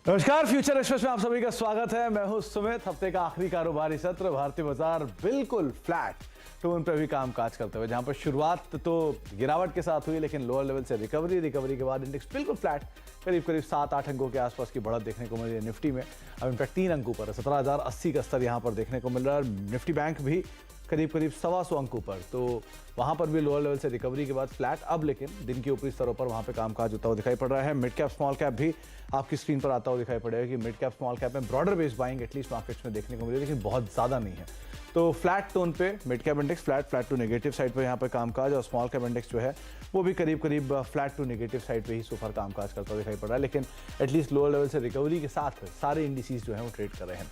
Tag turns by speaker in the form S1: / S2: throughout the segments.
S1: नमस्कार, future express में आप सभी का स्वागत है। मैं हूं सुमित। हफ्ते का आखिरी कारोबारी सत्र भारतीय बाजार बिल्कुल फ्लैट टोन पे भी कामकाज करते हुए, जहां पर शुरुआत तो गिरावट के साथ हुई, लेकिन लोअर लेवल से रिकवरी के बाद इंडेक्स बिल्कुल फ्लैट करीब 7-8 अंकों के आसपास की बढ़त देखने को मिली है निफ्टी में। अब इनफैक्ट 3 अंकों पर 17,080 का स्तर यहां पर देखने को मिल रहा है। निफ्टी बैंक भी करीब 125 अंकों पर, तो वहां पर भी लोअर लेवल से रिकवरी के बाद फ्लैट। अब लेकिन दिन के ऊपरी स्तरों पर वहां पे कामकाज होता हुआ दिखाई पड़ रहा है। मिड कैप स्मॉल कैप भी आपकी स्क्रीन पर आता हुआ दिखाई पड़ेगा कि मिड कैप स्मॉल कैप में broader base buying at least markets में देखने को मिले, लेकिन बहुत ज्यादा नहीं है। तो फ्लैट टोन पे mid cap index flat to negative side पे यहाँ पे कामकाज, और स्मॉल कैप इंडेक्स जो है वो भी करीब फ्लैट टू नेगेटिव साइड पे ही सोफर कामकाज करता हुआ दिखाई पड़ रहा है। लेकिन एटलीस्ट लोअर लेवल से रिकवरी के साथ सारे इंडिसेस जो है वो ट्रेड कर रहे हैं।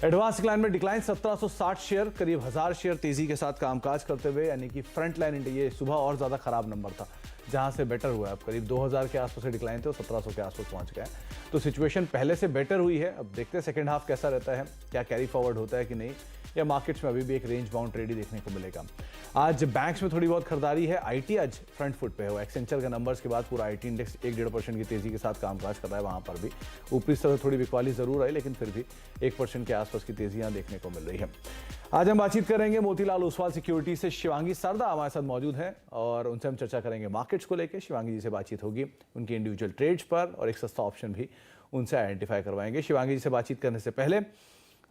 S1: एडवांस डिक्लाइन में डिक्लाइन 1760 शेयर, करीब 1000 शेयर तेजी के साथ कामकाज करते हुए, यानी कि फ्रंट लाइन इंडिया ये सुबह और ज्यादा खराब नंबर था, जहां से बेटर हुआ है। अब करीब 2000 के आसपास से डिक्लाइन थे और 1700 के आसपास पहुंच गए। तो सिचुएशन पहले से बेटर हुई है। अब देखते हैं सेकंड हाफ कैसा रहता है, क्या कैरी फॉरवर्ड होता है कि नहीं, या मार्केट्स में अभी भी एक रेंज बाउंड ट्रेड ही देखने को मिलेगा। आज बैंक्स में थोड़ी बहुत खरीदारी है। आईटी आज फ्रंट फुट पे है। एक्सेंचर के नंबर्स के बाद पूरा आईटी इंडेक्स 1-1.5% की तेजी के साथ कामकाज कर रहा है। वहां पर भी ऊपरी स्तर थोड़ी बिकवाली जरूर आई, लेकिन फिर भी 1% के आसपास की तेजियां देखने को मिल रही है। आज हम बातचीत करेंगे मोतीलाल ओसवाल सिक्योरिटी से। शिवांगी सरदा हमारे साथ मौजूद हैं और उनसे हम चर्चा करेंगे मार्केट्स को लेकर। शिवांगी जी से बातचीत होगी उनकी इंडिविजुअल ट्रेड्स पर, और एक सस्ता ऑप्शन भी उनसे आइडेंटिफाई करवाएंगे। शिवांगी जी से बातचीत करने से पहले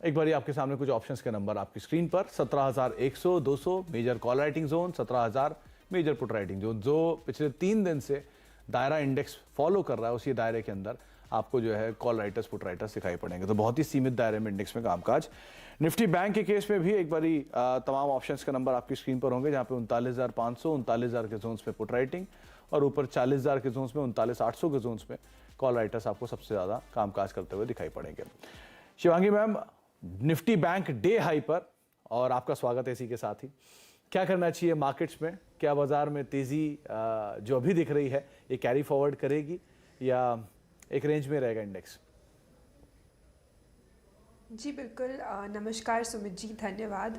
S1: एक बार आपके सामने कुछ ऑप्शंस के नंबर आपकी स्क्रीन पर। 17,100, 200 major call writing zone, 17,000 major put writing zone. जो पिछले 3 दिन से दायरा इंडेक्स फॉलो कर रहा है, उसी दायरे के अंदर आपको जो है कॉल राइटर्स पुट राइटर्स दिखाई पड़ेंगे। तो बहुत ही सीमित दायरे में इंडेक्स में कामकाज। निफ्टी बैंक के केस में भी एक बारी तमाम ऑप्शंस के नंबर आपकी स्क्रीन पर होंगे, जहां पे 39,500, 39,000 के जोन्स में पुट राइटिंग, और ऊपर 40,000 के जोन्स में, 39,800 के जोन्स में कॉल राइटर्स आपको सबसे ज्यादा कामकाज करते हुए दिखाई पड़ेंगे। Shivangi ma'am, Nifty bank day high पर, और आपका स्वागत है इसी के साथ ही। क्या करना चाहिए मार्केट्स में? क्या बाजार में तेजी जो अभी दिख रही है ये कैरी फॉरवर्ड करेगी, या एक रेंज में रहेगा इंडेक्स?
S2: जी बिल्कुल। नमस्कार सुमित जी, धन्यवाद।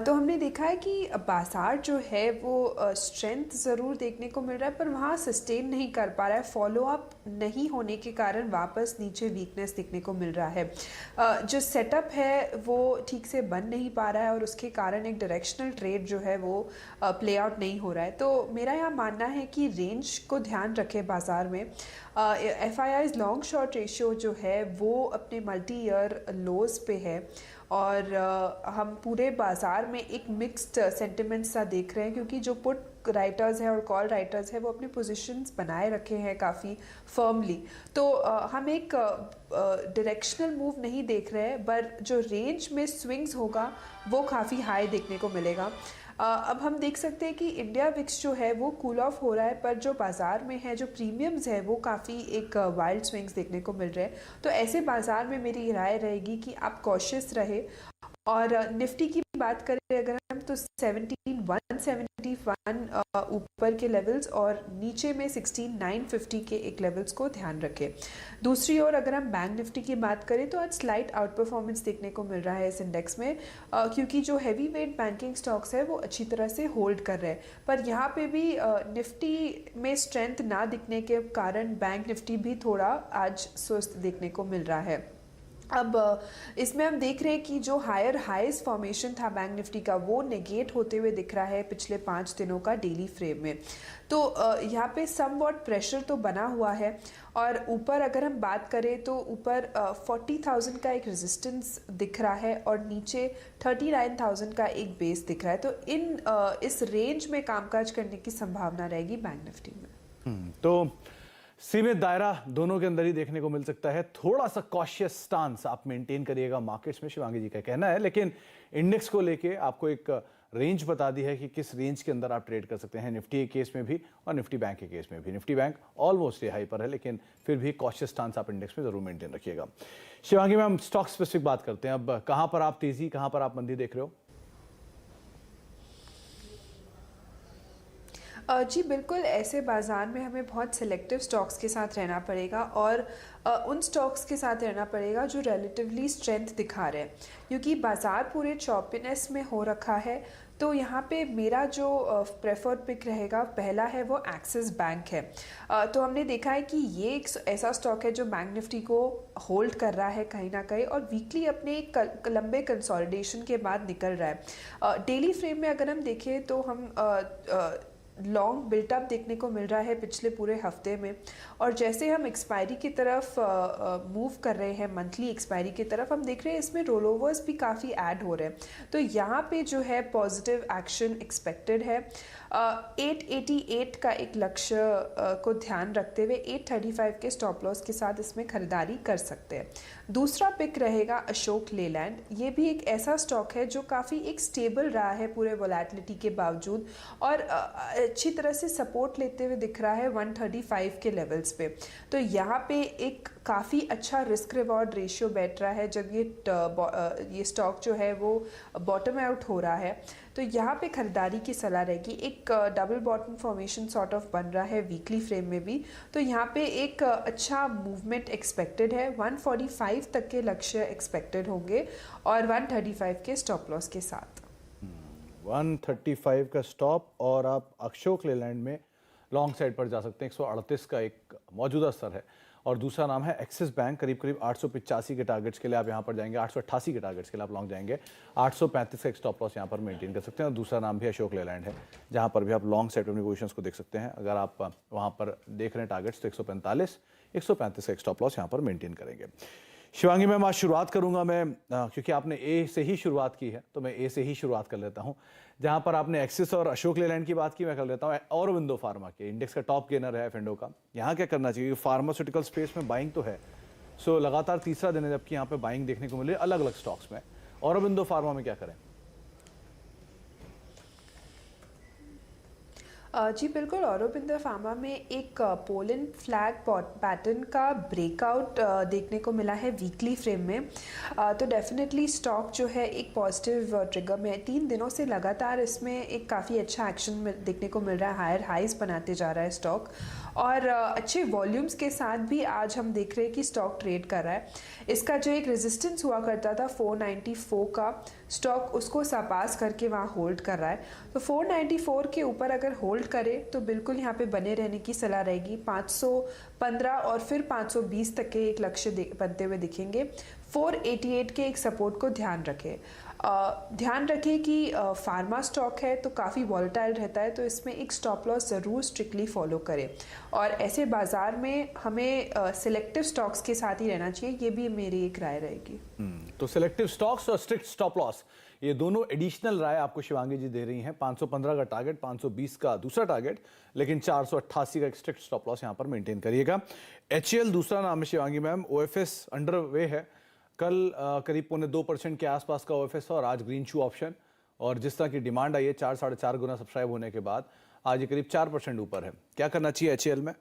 S2: तो हमने देखा है कि बाज़ार जो है वो स्ट्रेंथ ज़रूर देखने को मिल रहा है, पर वहाँ सस्टेन नहीं कर पा रहा है। फॉलो अप नहीं होने के कारण वापस नीचे वीकनेस देखने को मिल रहा है। जो सेटअप है वो ठीक से बन नहीं पा रहा है, और उसके कारण एक डायरेक्शनल ट्रेड जो है वो प्ले आउट नहीं हो रहा है। तो मेरा यहाँ मानना है कि रेंज को ध्यान रखें बाज़ार में। FII's लॉन्ग शॉर्ट रेशियो जो है वो अपने मल्टी ईयर लोज पे है, और हम पूरे बाज़ार में एक मिक्स्ड सेंटिमेंट सा देख रहे हैं, क्योंकि जो पुट राइटर्स हैं और कॉल राइटर्स हैं वो अपने पोजीशंस बनाए रखे हैं काफ़ी फर्मली। तो हम एक डायरेक्शनल मूव नहीं देख रहे हैं, पर जो रेंज में स्विंग्स होगा वो काफ़ी हाई देखने को मिलेगा। अब हम देख सकते हैं कि इंडिया विक्स जो है वो कूल ऑफ हो रहा है, पर जो बाज़ार में है, जो प्रीमियम्स है, वो काफ़ी एक वाइल्ड स्विंग्स देखने को मिल रहे हैं। तो ऐसे बाज़ार में मेरी राय रहेगी कि आप कॉशियस रहे। और निफ्टी की बात करें अगर हम, तो 17,171 ऊपर के लेवल्स और नीचे में 16,950 के एक लेवल्स को ध्यान रखें। दूसरी ओर अगर हम बैंक निफ्टी की बात करें, तो आज स्लाइट आउट परफॉर्मेंस देखने को मिल रहा है इस इंडेक्स में, क्योंकि जो हैवी वेट बैंकिंग स्टॉक्स है वो अच्छी तरह से होल्ड कर रहे हैं। पर यहाँ पे भी निफ्टी में स्ट्रेंथ ना दिखने के कारण बैंक निफ्टी भी थोड़ा आज सुस्त देखने को मिल रहा है। अब इसमें हम देख रहे हैं कि जो हायर हाइज फॉर्मेशन था बैंक निफ्टी का, वो नेगेट होते हुए दिख रहा है पिछले 5 दिनों का डेली फ्रेम में। तो यहाँ पे समवॉट प्रेशर तो बना हुआ है, और ऊपर अगर हम बात करें तो ऊपर 40,000 का एक रेजिस्टेंस दिख रहा है, और नीचे 39,000 का एक बेस दिख रहा है। तो इस रेंज में कामकाज करने की संभावना रहेगी बैंक निफ्टी में।
S1: तो सीमित दायरा दोनों के अंदर ही देखने को मिल सकता है। थोड़ा सा कॉशियस स्टांस आप मेंटेन करिएगा मार्केट्स में, शिवांगी जी का कहना है। लेकिन इंडेक्स को लेके आपको एक रेंज बता दी है कि किस रेंज के अंदर आप ट्रेड कर सकते हैं, निफ्टी के केस में भी और निफ्टी बैंक के केस में भी। निफ्टी बैंक ऑलमोस्ट हाई पर है, लेकिन फिर भी कॉशियस स्टांस आप इंडेक्स में जरूर मेंटेन रखिएगा। शिवांगी मैम, स्टॉक स्पेसिफिक बात करते हैं। अब कहां पर आप तेजी, कहां पर आप मंदी देख रहे हो?
S2: जी बिल्कुल, ऐसे बाज़ार में हमें बहुत सिलेक्टिव स्टॉक्स के साथ रहना पड़ेगा, और उन स्टॉक्स के साथ रहना पड़ेगा जो रिलेटिवली स्ट्रेंथ दिखा रहे हैं, क्योंकि बाज़ार पूरे चॉपीनेस में हो रखा है। तो यहाँ पे मेरा जो प्रेफर्ड पिक रहेगा पहला है वो एक्सिस बैंक है। तो हमने देखा है कि ये एक ऐसा स्टॉक है जो बैंक निफ्टी को होल्ड कर रहा है कहीं ना कहीं, और वीकली अपने एक लंबे कंसोलिडेशन के बाद निकल रहा है। डेली फ्रेम में अगर हम देखें तो हम लॉन्ग बिल्टअप देखने को मिल रहा है पिछले पूरे हफ्ते में, और जैसे हम एक्सपायरी की तरफ मूव कर रहे हैं, मंथली एक्सपायरी की तरफ, हम देख रहे हैं इसमें रोल ओवर्स भी काफ़ी ऐड हो रहे हैं। तो यहाँ पे जो है पॉजिटिव एक्शन एक्सपेक्टेड है। 888 का एक लक्ष्य को ध्यान रखते हुए 835 के स्टॉप लॉस के साथ इसमें खरीदारी कर सकते हैं। दूसरा पिक रहेगा अशोक लेलैंड। ये भी एक ऐसा स्टॉक है जो काफ़ी एक स्टेबल रहा है पूरे वोलेटिलिटी के बावजूद, और अच्छी तरह से सपोर्ट लेते हुए दिख रहा है 135 के लेवल्स पे। तो यहाँ पे एक काफ़ी अच्छा रिस्क रिवॉर्ड रेशियो बैठ रहा है जब ये स्टॉक जो है वो बॉटम आउट हो रहा है। तो यहाँ पे खरीदारी की सलाह रहेगी। एक double bottom formation sort of बन रहा है वीकली फ्रेम में भी, तो यहाँ पे एक अच्छा मूवमेंट एक्सपेक्टेड है। 145 तक के लक्ष्य एक्सपेक्टेड होंगे और 135 के स्टॉप लॉस के साथ।
S1: 135 का स्टॉप, और आप अशोक लेलैंड में लॉन्ग साइड पर जा सकते हैं। 138 का एक मौजूदा स्तर है। और दूसरा नाम है एक्सिस बैंक। करीब करीब 885 के टारगेट्स के लिए आप यहाँ पर जाएंगे, 888 के टारगेट्स के लिए आप लॉन्ग जाएंगे। 835 का एक स्टॉप लॉस यहाँ पर मेंटेन कर सकते हैं। और दूसरा नाम भी अशोक लेलैंड है, जहाँ पर भी आप लॉन्ग साइड अपनी पोजीशंस को देख सकते हैं। अगर आप वहाँ पर देख रहे हैं टारगेट्स तो 145, 135 का एक स्टॉप लॉस यहाँ पर मेंटेन करेंगे। शिवांगी मैम, आज शुरुआत करूंगा मैं, क्योंकि आपने ए से ही शुरुआत की है तो मैं ए से ही शुरुआत कर लेता हूं। जहां पर आपने एक्सिस और अशोक लेलैंड की बात की, मैं कर लेता हूं औरबिंदो फार्मा के। इंडेक्स का टॉप गेनर है फेंडो का। यहां क्या करना चाहिए? फार्मास्यूटिकल स्पेस में बाइंग तो है, सो लगातार तीसरा दिन है जबकि यहाँ पे बाइंग देखने को मिल रही है अलग अलग स्टॉक्स में। औरबिंदो फार्मा में क्या करें?
S2: जी बिल्कुल, औरोबिंदो फार्मा में एक पोलन फ्लैग पैटर्न का ब्रेकआउट देखने को मिला है वीकली फ्रेम में। तो डेफिनेटली स्टॉक जो है एक पॉजिटिव ट्रिगर में है। 3 दिनों से लगातार इसमें एक काफ़ी अच्छा एक्शन देखने को मिल रहा है। हायर हाइज बनाते जा रहा है स्टॉक, और अच्छे वॉल्यूम्स के साथ भी आज हम देख रहे हैं कि स्टॉक ट्रेड कर रहा है। इसका जो एक रेजिस्टेंस हुआ करता था 494 का, स्टॉक उसको सरपास करके वहाँ होल्ड कर रहा है। तो 494 के ऊपर अगर होल्ड करे तो बिल्कुल यहाँ पे बने रहने की सलाह रहेगी। 515 और फिर 520 तक के एक लक्ष्य बनते हुए दिखेंगे। 488 के एक सपोर्ट को ध्यान रखें। ध्यान रखें कि फार्मा स्टॉक है तो काफ़ी वॉलेटाइल रहता है, तो इसमें एक स्टॉप लॉस ज़रूर स्ट्रिक्टली फॉलो करें। और ऐसे बाजार में हमें सिलेक्टिव स्टॉक्स के साथ ही रहना चाहिए, ये भी मेरी एक राय रहेगी।
S1: तो सिलेक्टिव स्टॉक्स और स्ट्रिक्ट स्टॉप लॉस, ये दोनों एडिशनल राय आपको शिवांगी जी दे रही हैं। 515 का टारगेट, 520 का दूसरा टारगेट, लेकिन 488 का एक स्ट्रिक्ट स्टॉप लॉस यहाँ पर मेंटेन करिएगा। HCL दूसरा नाम है Shivangi ma'am. OFS under way है। कल करीब 2.25% के आसपास का OFS और आज ग्रीन शू ऑप्शन, और जिस तरह की डिमांड आई है 4-4.5 गुना सब्सक्राइब होने के बाद आज ये करीब 4% ऊपर है। क्या करना चाहिए HCL में?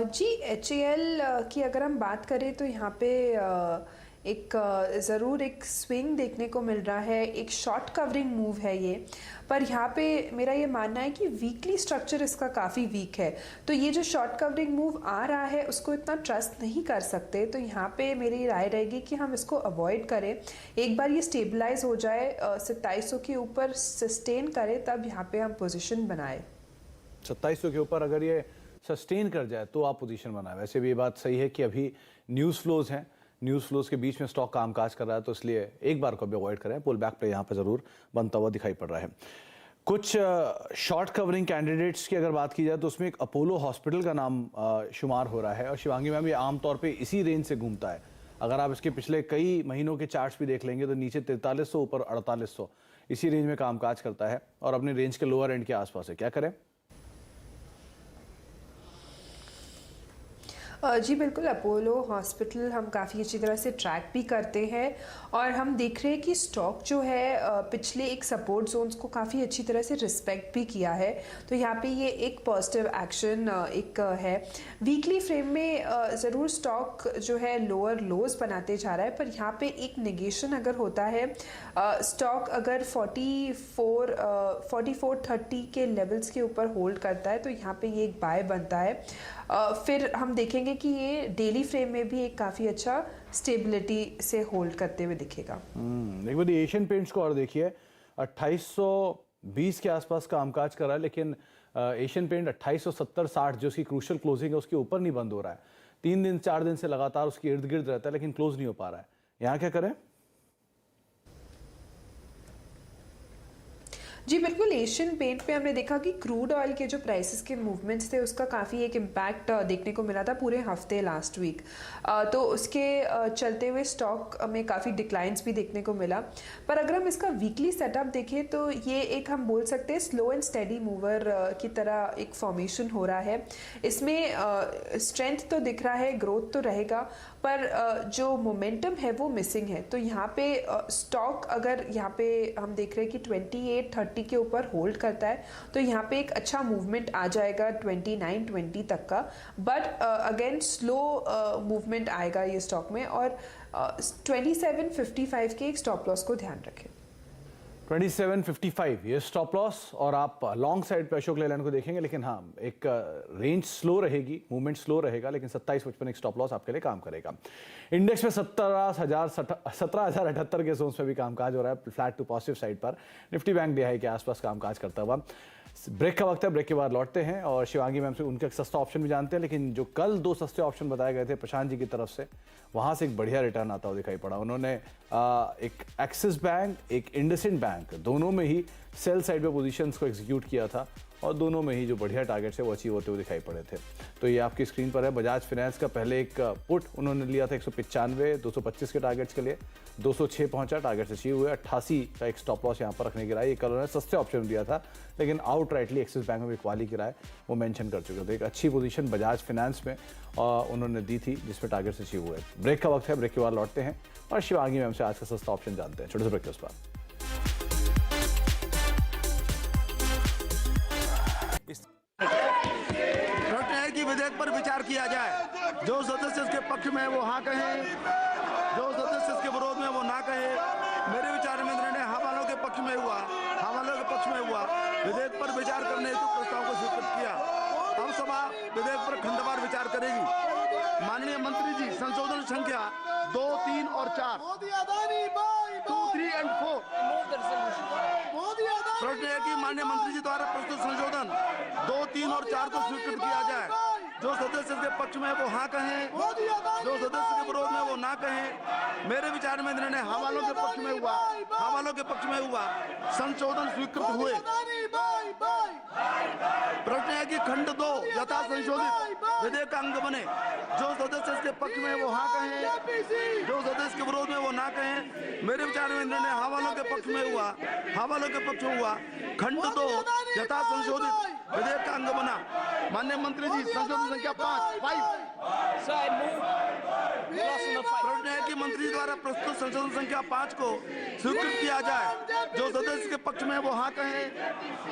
S2: जी HCL की अगर हम बात करें तो यहाँ पे एक ज़रूर एक स्विंग देखने को मिल रहा है। एक शॉर्ट कवरिंग मूव है ये, पर यहाँ पे मेरा ये मानना है कि वीकली स्ट्रक्चर इसका काफ़ी वीक है। तो ये जो शॉर्ट कवरिंग मूव आ रहा है उसको इतना ट्रस्ट नहीं कर सकते। तो यहाँ पे मेरी राय रहेगी कि हम इसको अवॉइड करें। एक बार ये स्टेबलाइज हो जाए 2700 के ऊपर सस्टेन करे, तब यहाँ पे हम पोजीशन बनाए।
S1: 2700 के ऊपर अगर ये सस्टेन कर जाए तो आप पोजीशन बनाए। वैसे भी ये बात सही है कि अभी न्यूज़ फ्लोज हैं, न्यूज़ फ्लोज के बीच में स्टॉक कामकाज कर रहा है, तो इसलिए एक बार को भी अवॉइड करें। पुल बैक पे यहाँ पे ज़रूर बनता हुआ दिखाई पड़ रहा है। कुछ शॉर्ट कवरिंग कैंडिडेट्स की अगर बात की जाए तो उसमें एक अपोलो हॉस्पिटल का नाम शुमार हो रहा है, और शिवांगी मैम ये आमतौर पर इसी रेंज से घूमता है। अगर आप इसके पिछले कई महीनों के चार्ट्स भी देख लेंगे तो नीचे 4300, ऊपर 4800, इसी रेंज में कामकाज करता है और अपने रेंज के लोअर एंड के आसपास है। क्या करें?
S2: जी बिल्कुल, अपोलो हॉस्पिटल हम काफ़ी अच्छी तरह से ट्रैक भी करते हैं, और हम देख रहे हैं कि स्टॉक जो है पिछले एक सपोर्ट जोन्स को काफ़ी अच्छी तरह से रिस्पेक्ट भी किया है। तो यहाँ पे ये एक पॉजिटिव एक्शन एक है। वीकली फ्रेम में ज़रूर स्टॉक जो है लोअर लोज बनाते जा रहा है, पर यहाँ पे एक नेगेशन अगर होता है, स्टॉक अगर 4430 के लेवल्स के ऊपर होल्ड करता है तो यहाँ पे ये एक बाय बनता है। फिर हम देखेंगे कि ये डेली फ्रेम में भी एक काफ़ी अच्छा स्टेबिलिटी से होल्ड करते हुए दिखेगा।
S1: एक बार एशियन पेंट्स को और देखिए, 2820 के आसपास कामकाज कर रहा है, लेकिन एशियन पेंट 2870-60 जो उसकी क्रूशल क्लोजिंग है उसके ऊपर नहीं बंद हो रहा है। 3 दिन 4 दिन से लगातार उसके इर्द गिर्द रहता है, लेकिन क्लोज नहीं हो पा रहा है। यहाँ क्या करें?
S2: जी बिल्कुल, एशियन पेंट पे हमने देखा कि क्रूड ऑयल के जो प्राइसेस के मूवमेंट्स थे उसका काफ़ी एक इम्पैक्ट देखने को मिला था पूरे हफ्ते लास्ट वीक। तो उसके चलते हुए स्टॉक में काफ़ी डिक्लाइंस भी देखने को मिला। पर अगर हम इसका वीकली सेटअप देखें तो ये एक हम बोल सकते हैं स्लो एंड स्टेडी मूवर की तरह एक फॉर्मेशन हो रहा है। इसमें स्ट्रेंथ तो दिख रहा है, ग्रोथ तो रहेगा, पर जो मोमेंटम है वो मिसिंग है। तो यहाँ पे स्टॉक अगर यहाँ पे हम देख रहे हैं कि 2830 के ऊपर होल्ड करता है तो यहाँ पे एक अच्छा मूवमेंट आ जाएगा 2920 तक का, बट अगेन स्लो मूवमेंट आएगा ये स्टॉक में। और 2755 के एक स्टॉप लॉस को ध्यान रखें।
S1: 2755 ये स्टॉप लॉस, और आप लॉन्ग साइड पे अशोक लेलैंड को देखेंगे, लेकिन हाँ एक रेंज स्लो रहेगी, मूवमेंट स्लो रहेगा, लेकिन 2755 एक स्टॉप लॉस आपके लिए काम करेगा। इंडेक्स में 17,078 के जोन्स में भी कामकाज हो रहा है, फ्लैट टू पॉजिटिव साइड पर। निफ्टी बैंक DI के आसपास कामकाज करता हुआ। ब्रेक का वक्त है, ब्रेक के बाद लौटते हैं और शिवांगी मैम से उनका एक सस्ता ऑप्शन भी जानते हैं। लेकिन जो कल 2 सस्ते ऑप्शन बताए गए थे प्रशांत जी की तरफ से, वहां से एक बढ़िया रिटर्न आता हुआ दिखाई पड़ा। उन्होंने एक एक्सिस बैंक, एक इंडसइंड बैंक, दोनों में ही सेल साइड पे पोजीशंस को एग्जीक्यूट किया था और दोनों में ही जो बढ़िया टारगेट्स है वो अचीव होते हुए दिखाई पड़े थे। तो ये आपकी स्क्रीन पर है। बजाज फाइनेंस का पहले एक पुट उन्होंने लिया था 195 225 के टारगेट्स के लिए, 206 पहुंचा, टारगेट्स अचीव हुए। 88 का एक स्टॉप लॉस यहाँ पर रखने की राय, ये कल उन्होंने सस्ते ऑप्शन दिया था, लेकिन आउट राइटली एक्सिस बैंक में बिकवाली की राय वो मेंशन कर चुके थे। एक अच्छी पोजीशन बजाज फाइनेंस में उन्होंने दी थी जिसमें टारगेट्स अचीव हुए। ब्रेक का वक्त है, ब्रेक के बाद लौटते हैं और शिवांगी मैम से आज का सस्ता ऑप्शन जानते हैं। छोटे से ब्रेक के उस पर
S3: कि विधेयक पर विचार किया जाए। जो सदस्य इसके पक्ष में है वो हाँ कहें, जो सदस्य इसके विरोध में वो ना कहे। मेरे विचार में निर्णय हाँ वालों के पक्ष में हुआ, हाँ वालों के पक्ष में हुआ। विधेयक पर विचार करने हेतु प्रस्ताव को स्वीकृत किया। अब सभा विधेयक पर खंडवार विचार करेगी। माननीय मंत्री जी, संशोधन संख्या 2, 3 और 4, 2, 3 and 4। प्रश्न है कि माननीय मंत्री जी द्वारा प्रस्तुत संशोधन 2, 3 और 4 को स्वीकृत किया जाए। जो सदस्य इसके पक्ष में है वो हाँ कहें, जो सदस्य के विरोध में वो ना कहें। मेरे विचार में निर्णय हाँ वालों के पक्ष में हुआ, हाँ वालों के पक्ष में हुआ। संशोधन स्वीकृत हुए। प्रश्न है कि खंड 2 यथा संशोधित विधेयक का अंग बने। जो सदस्य इसके पक्ष में वो हाँ कहें, जो सदस्य के विरोध में वो ना कहें। मेरे विचार में निर्णय हाँ वालों के पक्ष में हुआ, हाँ वालों के पक्ष में हुआ। खंड 2 यथा संशोधित विधेयक का अंग बना। माननीय मंत्री जी, संशोधन संख्या 5। प्रश्न है कि मंत्री द्वारा प्रस्तुत संशोधन संख्या 5 को स्वीकृत किया जाए। जो सदस्य के पक्ष में वो हाँ कहें,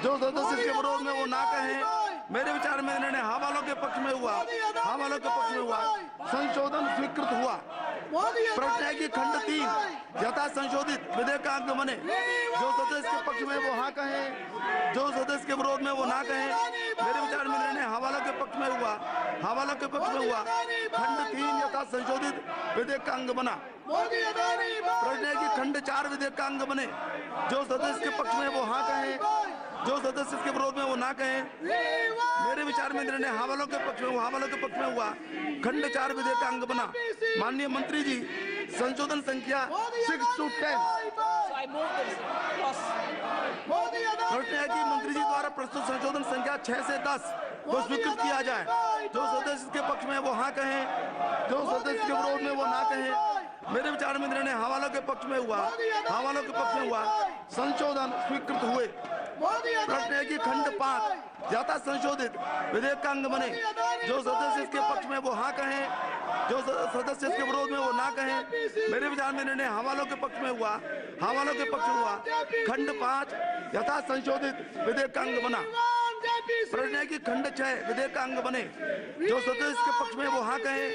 S3: जो सदस्य इसके विरोध में वो ना कहें। मेरे विचार में निर्णय हाँ वालों के पक्ष में हुआ, हाँ वालों के पक्ष में हुआ। संशोधन स्वीकृत हुआ। प्रश्न है कि खंड 3 यथा संशोधित विधेयक का अंग बने। जो सदस्य के पक्ष में वो हाँ कहें, जो सदस्य के विरोध में वो ना कहें। मेरे विचार में निर्णय हाँ वालों के पक्ष में हुआ, हाँ वालों के पक्ष में हुआ। खंड 3 यथा संशोधित विधेयक का अंग बना। प्रश्न है कि खंड 4 विधेयक का अंग बने। जो सदस्य के पक्ष में वो हाँ कहें, जो सदस्य इसके विरोध में वो ना कहें। मेरे विचार में निर्णय हाँ वालों के पक्ष में हुआ, हाँ वालों के पक्ष में हुआ। खंड 4 विधेयक का अंग बना। माननीय मंत्री जी, संशोधन संख्या 6 to 10। प्रश्न है कि मंत्री जी द्वारा प्रस्तुत संशोधन संख्या 6 से 10 को स्वीकृत किया जाए। जो सदस्य के पक्ष में वो हाँ कहें, जो सदस्य के विरोध में वो ना कहें। मेरे विचार में निर्णय हाँ वालों के पक्ष में हुआ, हाँ वालों के पक्ष में हुआ। संशोधन स्वीकृत हुए। प्रश्न है कि खंड 5 यथा संशोधित विधेयक का अंग बने। जो सदस्य इसके पक्ष में वो हाँ कहें, जो सदस्य इसके विरोध में वो ना कहें। मेरे विचार में निर्णय हाँ वालों के पक्ष में हुआ, हाँ वालों के पक्ष में हुआ। खंड 5 यथा संशोधित विधेयक का अंग बना। प्रश्न है कि खंड 6 विधेयक का अंग बने। जो सदस्य इसके पक्ष में वो हाँ कहें,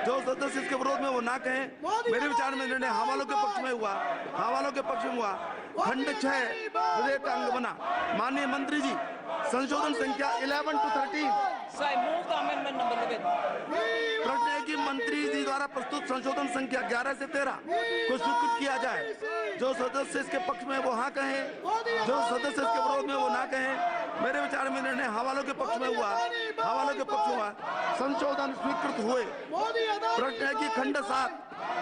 S3: जो सदस्य इसके विरोध में वो ना कहें। मेरे विचार में निर्णय हवालों के पक्ष में हुआ, हवालों के पक्ष में हुआ। खंड 6 विधेयक का अंग बना। माननीय मंत्री जी, संशोधन संख्या 11 to 13।
S4: So I move the amendment number 11.
S3: प्रश्न है कि मंत्री जी द्वारा प्रस्तुत संशोधन संख्या 11 से 13 को स्वीकृत किया जाए। जो सदस्य इसके पक्ष में वो हाँ कहें, जो सदस्य इसके विरोध में वो ना कहें। मेरे विचार में निर्णय हवालों के पक्ष में हुआ, हवालों के पक्ष में हुआ। संशोधन स्वीकृत हुए। प्रश्न है कि खंड 7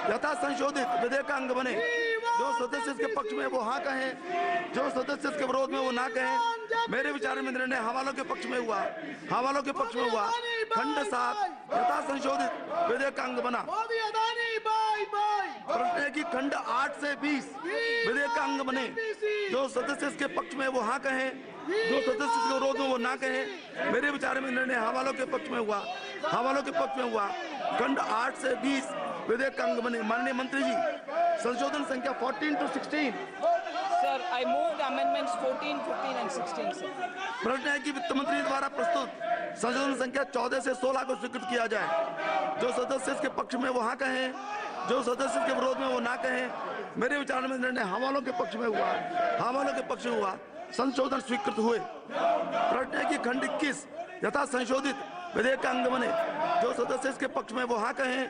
S3: यथा संशोधित विधेयक का अंग बने। जो सदस्य इसके पक्ष में वो हाँ कहें, जो सदस्य इसके विरोध में वो ना कहें। मेरे विचार में निर्णय हवालों के पक्ष में हुआ, हवालों के पक्ष में हुआ। खंड 7 यथा संशोधित विधेयक का अंग बना। प्रश्न है कि खंड 8 से 20 विधेयक का अंग बने। जो सदस्य इसके पक्ष में वो हाँ कहें, जो सदस्य इसके विरोध में वो ना कहें। मेरे विचार में निर्णय हवालों के पक्ष में हुआ, हवालों के पक्ष में हुआ। खंड 8 से 20 विधेयक का अंग बने। माननीय मंत्री जी, संशोधन संख्या 14 to 16।
S4: Sir, I move the amendments 14, 15 and 16, sir.
S3: प्रश्न है कि वित्त मंत्री द्वारा प्रस्तुत संशोधन संख्या 14 से 16 को स्वीकृत किया जाए। जो सदस्य इसके पक्ष में वो हाँ कहें, जो सदस्य इसके विरोध में वो ना कहें। मेरे विचार में निर्णय हवालों के पक्ष में हुआ, हवालों के पक्ष में हुआ। संशोधन स्वीकृत हुए। प्रश्न है कि खंड 21 यथा संशोधित विधेयक का अंग बने। जो सदस्य इसके पक्ष में वो हाँ कहें,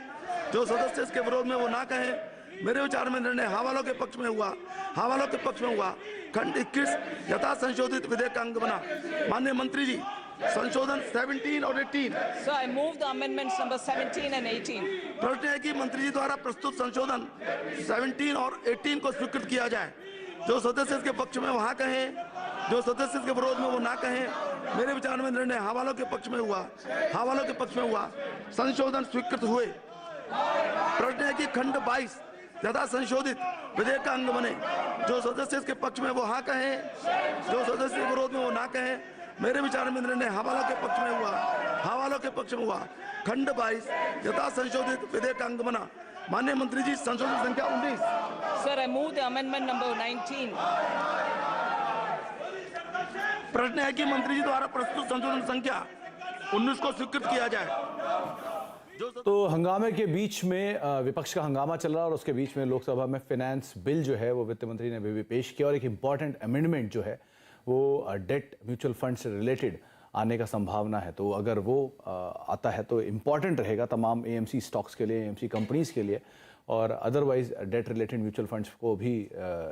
S3: जो सदस्य इसके विरोध में वो ना कहें। मेरे विचार में निर्णय हवालों के पक्ष में हुआ, हवालों के पक्ष में हुआ। खंड 21 यथा संशोधित विधेयक का अंग बना। माननीय मंत्री जी, संशोधन 17 और 18।
S4: So I move the amendments number 17 and 18.
S3: प्रश्न है कि मंत्री जी द्वारा प्रस्तुत संशोधन 17 और 18 को स्वीकृत किया जाए। जो सदस्य इसके पक्ष में वहाँ कहें, जो सदस्य इसके विरोध में वो ना कहें। मेरे विचार में निर्णय हवालों के पक्ष में हुआ, हवालों के पक्ष में हुआ। संशोधन स्वीकृत हुए। प्रश्न है कि खंड 22 यथा संशोधित विधेयक का अंग बने। जो सदस्य इसके पक्ष में वो हाँ कहें, जो सदस्य के विरोध में वो ना कहें। मेरे विचार में निर्णय हवालों के पक्ष में हुआ, हवालों के पक्ष में हुआ। खंड 22 यथा संशोधित विधेयक का अंग बना। माननीय मंत्री जी, संशोधन संख्या 19।
S4: Sir, I move the amendment number 19.
S3: प्रश्न है कि मंत्री जी द्वारा प्रस्तुत संशोधन संख्या 19 को स्वीकृत किया जाए।
S1: तो हंगामे के बीच में विपक्ष का हंगामा चल रहा है और उसके बीच में लोकसभा में फाइनेंस बिल जो है वो वित्त मंत्री ने अभी भी पेश किया और एक इंपॉर्टेंट अमेंडमेंट जो है वो डेट म्यूचुअल फंड से रिलेटेड आने का संभावना है। तो अगर वो आता है तो इम्पॉर्टेंट रहेगा तमाम एएमसी स्टॉक्स के लिए, एएमसी कंपनीज के लिए। और otherwise debt related mutual funds को भी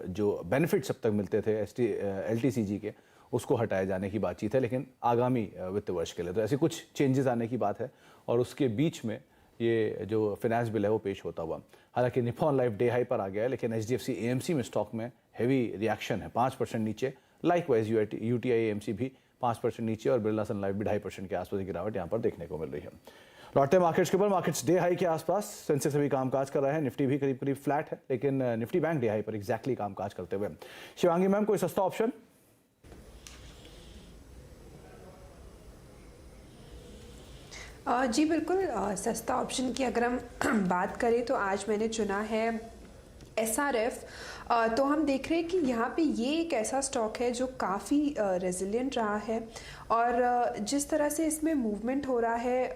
S1: जो बेनिफिट्स अब तक मिलते थे LTCG के, उसको हटाए जाने की बातचीत है, लेकिन आगामी वित्त वर्ष के लिए। तो ऐसे कुछ चेंजेस आने की बात है और उसके बीच में ये जो फाइनेंस बिल है वो पेश होता हुआ। हालांकि निप्पॉन लाइफ डे हाई पर आ गया है, लेकिन HDFC AMC में स्टॉक में हैवी रिएक्शन है, 5% नीचे। लाइकवाइज UTI AMC भी 5% नीचे और बिरला सन लाइफ भी 2.5% के आसपास की गिरावट यहाँ पर देखने को मिल रही है। लौटते मार्केट्स के ऊपर, मार्केट्स डे हाई के आसपास, सेंसेक्स अभी कामकाज कर रहा है। निफ्टी भी करीब करीब फ्लैट है, लेकिन निफ्टी बैंक डे हाई पर एग्जैक्टली कामकाज करते हुए। शिवांगी मैम, कोई सस्ता ऑप्शन?
S2: जी बिल्कुल, सस्ता ऑप्शन की अगर हम बात करें तो आज मैंने चुना है SRF। तो हम देख रहे हैं कि यहाँ पे ये एक ऐसा स्टॉक है जो काफ़ी रेजिलिएंट रहा है और जिस तरह से इसमें मूवमेंट हो रहा है,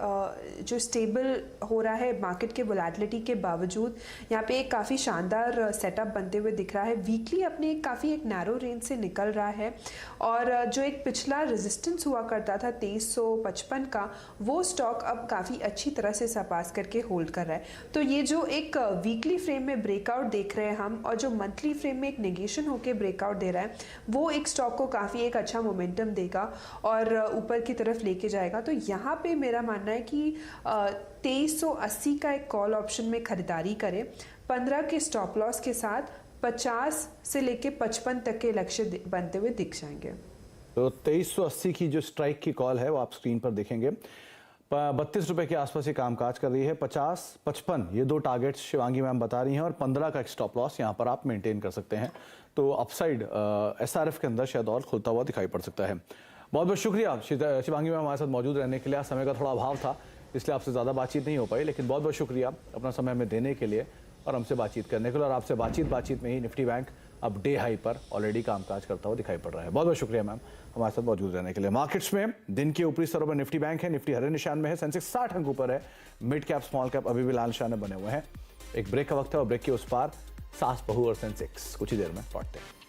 S2: जो स्टेबल हो रहा है मार्केट के वोलेटिलिटी के बावजूद, यहाँ पे एक काफ़ी शानदार सेटअप बनते हुए दिख रहा है। वीकली अपने एक नैरो रेंज से निकल रहा है और जो एक पिछला रेजिस्टेंस हुआ करता था 2355 का, वो स्टॉक अब काफ़ी अच्छी तरह से सरपास करके होल्ड कर रहा है। तो ये जो एक वीकली फ्रेम में ब्रेकआउट देख रहे हैं हम और जो मंथली फ्रेम में एक नेगेशन होके ब्रेकआउट दे रहा है, वो एक स्टॉक को काफ़ी एक अच्छा मोमेंटम देगा और ऊपर की तरफ लेके जाएगा। तो यहाँ पे मेरा मानना है कि 2380 का एक कॉल ऑप्शन में खरीदारी करें, 15 के स्टॉप लॉस के साथ 50 से लेके 55 तक के लक्ष्य बनते हुए दिख जाएंगे।
S1: तो 2380 की जो स्ट्राइक की कॉल है वो आप स्क्रीन पर देखेंगे। 32 रुपए के आसपास ये कामकाज कर रही है। 50, 55 ये दो टारगेट्स शिवांगी मैम बता रही हैं और 15 का एक स्टॉप लॉस यहाँ पर आप मेंटेन कर सकते हैं। तो अपसाइड SRF के अंदर शायद और खुलता हुआ दिखाई पड़ सकता है। बहुत बहुत शुक्रिया शिवांगी मैम हमारे साथ मौजूद रहने के लिए। आज समय का थोड़ा अभाव था इसलिए आपसे ज़्यादा बातचीत नहीं हो पाई, लेकिन बहुत बहुत शुक्रिया अपना समय हमें देने के लिए और हमसे बातचीत करने के लिए। और आपसे बातचीत में ही निफ्टी बैंक अब डे हाई पर ऑलरेडी कामकाज करता हुआ दिखाई पड़ रहा है। बहुत बहुत शुक्रिया मैम हमारे साथ मौजूद रहने के लिए। मार्केट्स में दिन के ऊपरी स्तरों पर निफ्टी बैंक है, निफ्टी हरे निशान में है, सेंसेक्स 60 अंक ऊपर है, मिड कैप स्मॉल कैप अभी भी लाल निशान बने हुए हैं। एक ब्रेक का वक्त है और ब्रेक के उस पार सास बहू और सेंसेक्स कुछ ही देर में लौटते हैं।